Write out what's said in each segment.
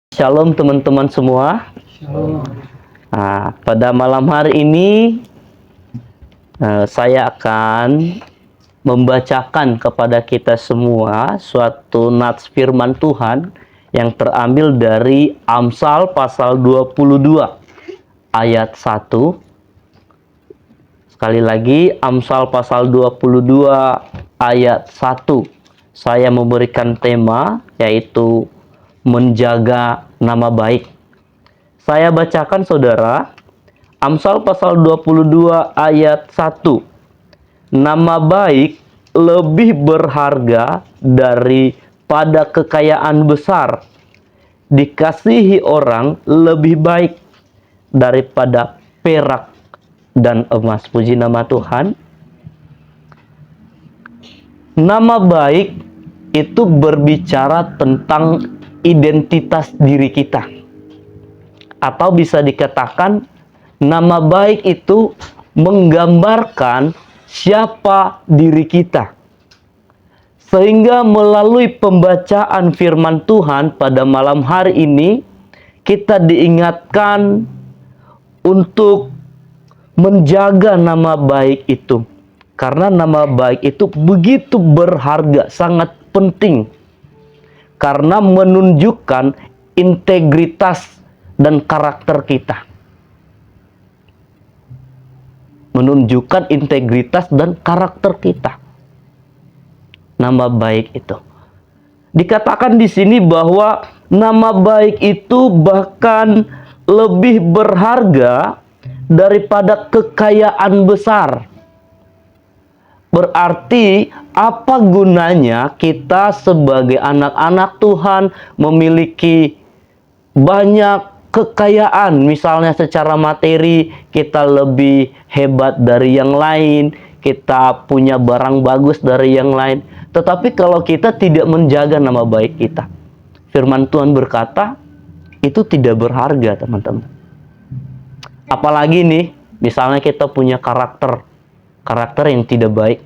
Shalom teman-teman semua. Shalom. Nah, pada malam hari ini saya akan membacakan kepada kita semua suatu nats firman Tuhan yang terambil dari Amsal pasal 22 ayat 1. Sekali lagi, Amsal pasal 22 ayat 1. Saya memberikan tema yaitu menjaga nama baik. Saya bacakan saudara, Amsal pasal 22 ayat 1. Nama baik lebih berharga daripada kekayaan besar. Dikasihi orang lebih baik daripada perak dan emas. Puji nama Tuhan. Nama baik itu berbicara tentang identitas diri kita. Atau bisa dikatakan nama baik itu menggambarkan siapa diri kita. Sehingga melalui pembacaan firman Tuhan pada malam hari ini, kita diingatkan untuk menjaga nama baik itu. Karena nama baik itu begitu berharga, sangat penting. Karena menunjukkan integritas dan karakter kita. Menunjukkan integritas dan karakter kita. Nama baik itu. Dikatakan di sini bahwa nama baik itu bahkan lebih berharga daripada kekayaan besar. Berarti apa gunanya kita sebagai anak-anak Tuhan memiliki banyak kekayaan, misalnya secara materi kita lebih hebat dari yang lain, kita punya barang bagus dari yang lain, tetapi kalau kita tidak menjaga nama baik kita, firman Tuhan berkata itu tidak berharga, teman-teman. Apalagi nih, misalnya kita punya karakter yang tidak baik.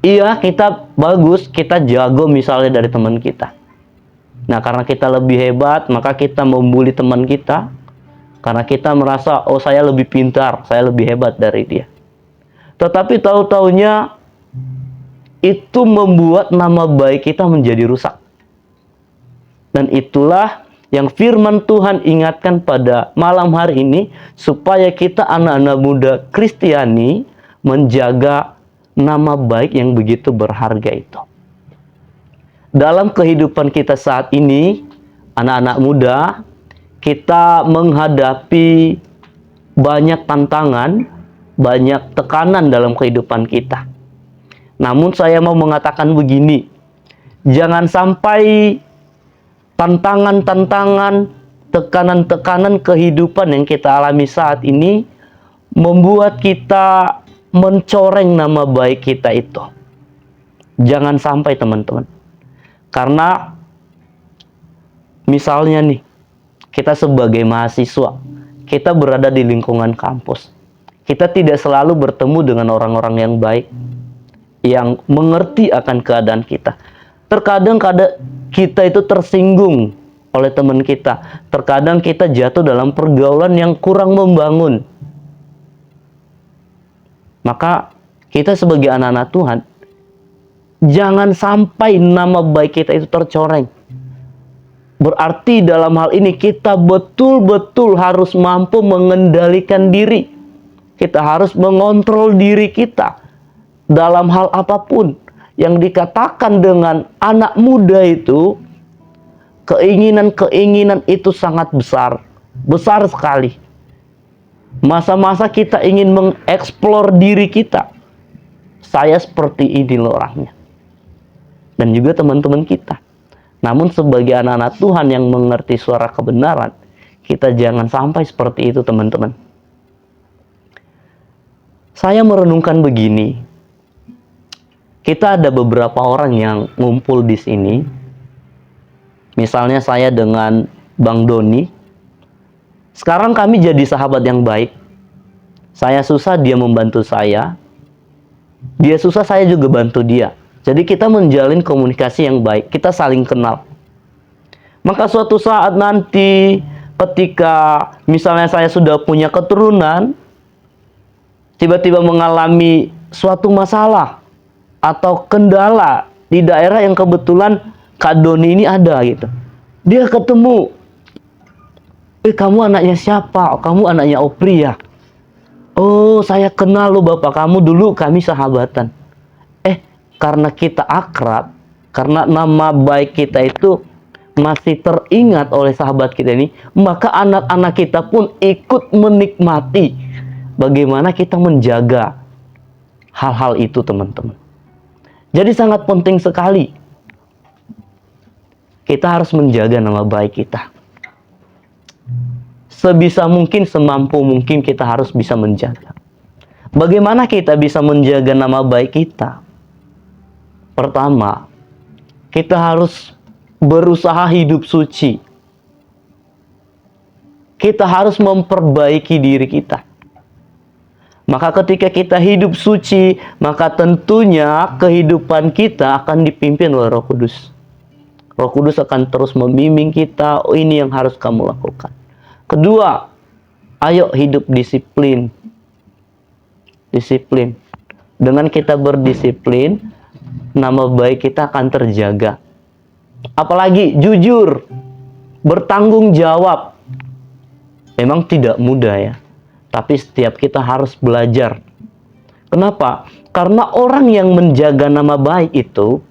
Iya, kita bagus, kita jago misalnya dari teman kita. Nah, karena kita lebih hebat, maka kita membuli teman kita. Karena kita merasa, oh saya lebih pintar, saya lebih hebat dari dia. Tetapi tahu-taunya itu membuat nama baik kita menjadi rusak. Dan itulah yang firman Tuhan ingatkan pada malam hari ini, supaya kita anak-anak muda Kristiani menjaga nama baik yang begitu berharga itu. Dalam kehidupan kita saat ini, anak-anak muda, kita menghadapi banyak tantangan, banyak tekanan dalam kehidupan kita. Namun saya mau mengatakan begini, jangan sampai tantangan-tantangan, tekanan-tekanan kehidupan yang kita alami saat ini membuat kita mencoreng nama baik kita itu. Jangan sampai, teman-teman. Karena misalnya nih, kita sebagai mahasiswa, kita berada di lingkungan kampus. Kita tidak selalu bertemu dengan orang-orang yang baik, yang mengerti akan keadaan kita. Terkadang kita itu tersinggung oleh teman kita. Terkadang kita jatuh dalam pergaulan yang kurang membangun. Maka kita sebagai anak-anak Tuhan, jangan sampai nama baik kita itu tercoreng. Berarti dalam hal ini kita betul-betul harus mampu mengendalikan diri. Kita harus mengontrol diri kita dalam hal apapun. Yang dikatakan dengan anak muda itu, keinginan-keinginan itu sangat besar. Besar sekali. Masa-masa kita ingin mengeksplor diri kita. Saya seperti ini loh orangnya. Dan juga teman-teman kita. Namun sebagai anak-anak Tuhan yang mengerti suara kebenaran, kita jangan sampai seperti itu, teman-teman. Saya merenungkan begini. Kita ada beberapa orang yang ngumpul di sini. Misalnya saya dengan Bang Doni. Sekarang kami jadi sahabat yang baik. Saya susah, dia membantu saya. Dia susah, saya juga bantu dia. Jadi kita menjalin komunikasi yang baik. Kita saling kenal. Maka suatu saat nanti ketika misalnya saya sudah punya keturunan, tiba-tiba mengalami suatu masalah atau kendala di daerah yang kebetulan Kak Doni ini ada gitu. Dia ketemu, kamu anaknya siapa? Kamu anaknya Opri ya? Oh, saya kenal lo bapak kamu, dulu kami sahabatan. Karena kita akrab, karena nama baik kita itu masih teringat oleh sahabat kita ini, maka anak-anak kita pun ikut menikmati bagaimana kita menjaga hal-hal itu, teman-teman. Jadi sangat penting sekali kita harus menjaga nama baik kita. Sebisa mungkin, semampu mungkin kita harus bisa menjaga. Bagaimana kita bisa menjaga nama baik kita? Pertama, kita harus berusaha hidup suci. Kita harus memperbaiki diri kita. Maka ketika kita hidup suci, maka tentunya kehidupan kita akan dipimpin oleh Roh Kudus. Roh Kudus akan terus membimbing kita, oh ini yang harus kamu lakukan. Kedua, ayo hidup disiplin. Disiplin. Dengan kita berdisiplin, nama baik kita akan terjaga. Apalagi jujur, bertanggung jawab. Memang tidak mudah ya, tapi setiap kita harus belajar. Kenapa? Karena orang yang menjaga nama baik itu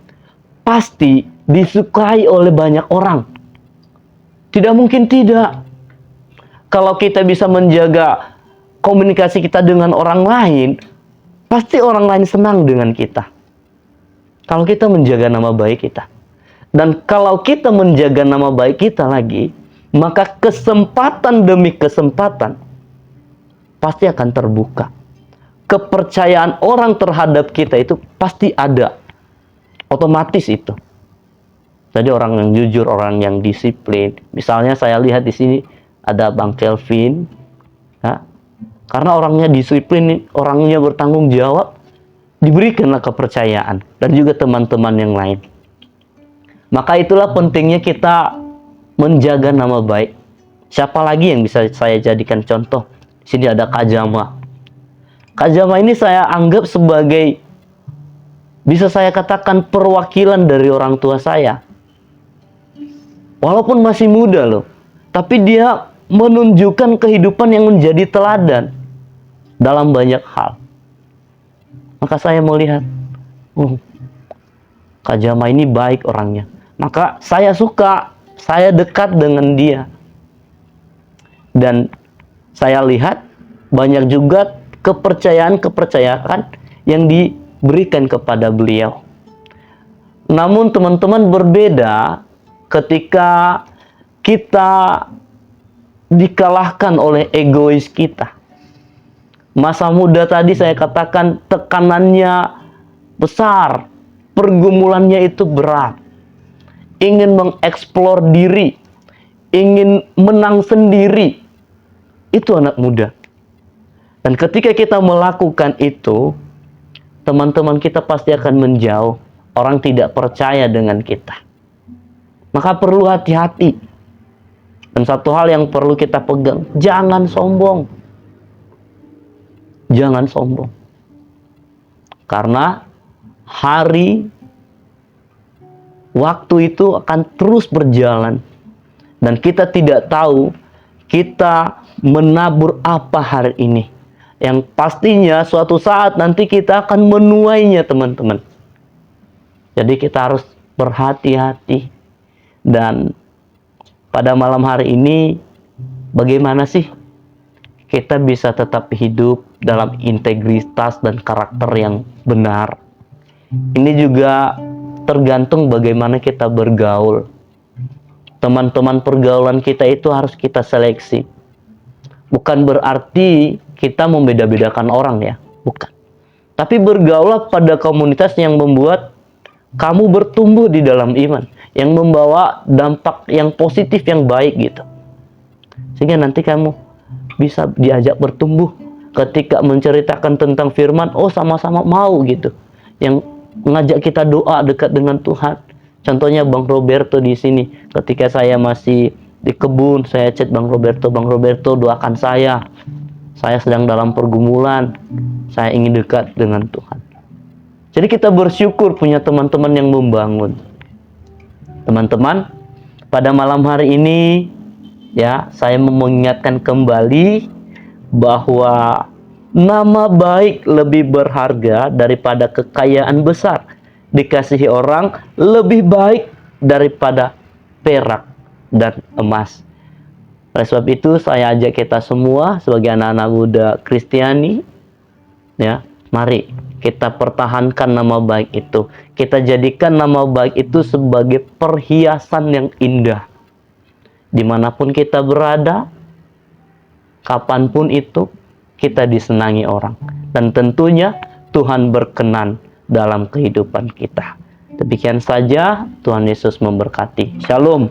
pasti disukai oleh banyak orang. Tidak mungkin tidak. Kalau kita bisa menjaga komunikasi kita dengan orang lain, pasti orang lain senang dengan kita. Kalau kita menjaga nama baik kita. Dan kalau kita menjaga nama baik kita lagi, maka kesempatan demi kesempatan pasti akan terbuka. Kepercayaan orang terhadap kita itu pasti ada. Otomatis itu. Jadi orang yang jujur, orang yang disiplin. Misalnya saya lihat di sini ada Bang Kelvin. Ya, karena orangnya disiplin, orangnya bertanggung jawab, diberikanlah kepercayaan. Dan juga teman-teman yang lain. Maka itulah pentingnya kita menjaga nama baik. Siapa lagi yang bisa saya jadikan contoh? Di sini ada Kak Jama. Kak Jama ini saya anggap sebagai, bisa saya katakan, perwakilan dari orang tua saya. Walaupun masih muda loh, tapi dia menunjukkan kehidupan yang menjadi teladan dalam banyak hal. Maka saya melihat, Kak Jama ini baik orangnya. Maka saya suka, saya dekat dengan dia. Dan saya lihat banyak juga kepercayaan yang diberikan kepada beliau. Namun teman-teman, berbeda ketika kita dikalahkan oleh egois kita. Masa muda tadi saya katakan tekanannya besar, pergumulannya itu berat. Ingin mengeksplor diri, ingin menang sendiri. Itu anak muda. Dan ketika kita melakukan itu, teman-teman kita pasti akan menjauh. Orang tidak percaya dengan kita. Maka perlu hati-hati. Dan satu hal yang perlu kita pegang, jangan sombong. Jangan sombong. Karena waktu itu akan terus berjalan. Dan kita tidak tahu kita menabur apa hari ini. Yang pastinya suatu saat nanti kita akan menuainya, teman-teman. Jadi kita harus berhati-hati. Dan pada malam hari ini, bagaimana sih kita bisa tetap hidup dalam integritas dan karakter yang benar? Ini juga tergantung bagaimana kita bergaul. Teman-teman pergaulan kita itu harus kita seleksi. Bukan berarti kita membeda-bedakan orang ya, bukan. Tapi bergaulah pada komunitas yang membuat kamu bertumbuh di dalam iman, yang membawa dampak yang positif, yang baik gitu. Sehingga nanti kamu bisa diajak bertumbuh. Ketika menceritakan tentang firman, oh sama-sama mau gitu. Yang mengajak kita doa dekat dengan Tuhan. Contohnya Bang Roberto di sini. Ketika saya masih di kebun, saya chat Bang Roberto, Bang Roberto doakan saya. Saya sedang dalam pergumulan. Saya ingin dekat dengan Tuhan. Jadi kita bersyukur punya teman-teman yang membangun. Teman-teman, pada malam hari ini ya, saya mau mengingatkan kembali bahwa nama baik lebih berharga daripada kekayaan besar. Dikasihi orang lebih baik daripada perak dan emas. Oleh sebab itu saya ajak kita semua sebagai anak-anak muda Kristiani, ya, mari kita pertahankan nama baik itu. Kita jadikan nama baik itu sebagai perhiasan yang indah. Dimanapun kita berada, kapanpun itu, kita disenangi orang. Dan tentunya Tuhan berkenan dalam kehidupan kita. Demikian saja, Tuhan Yesus memberkati. Shalom.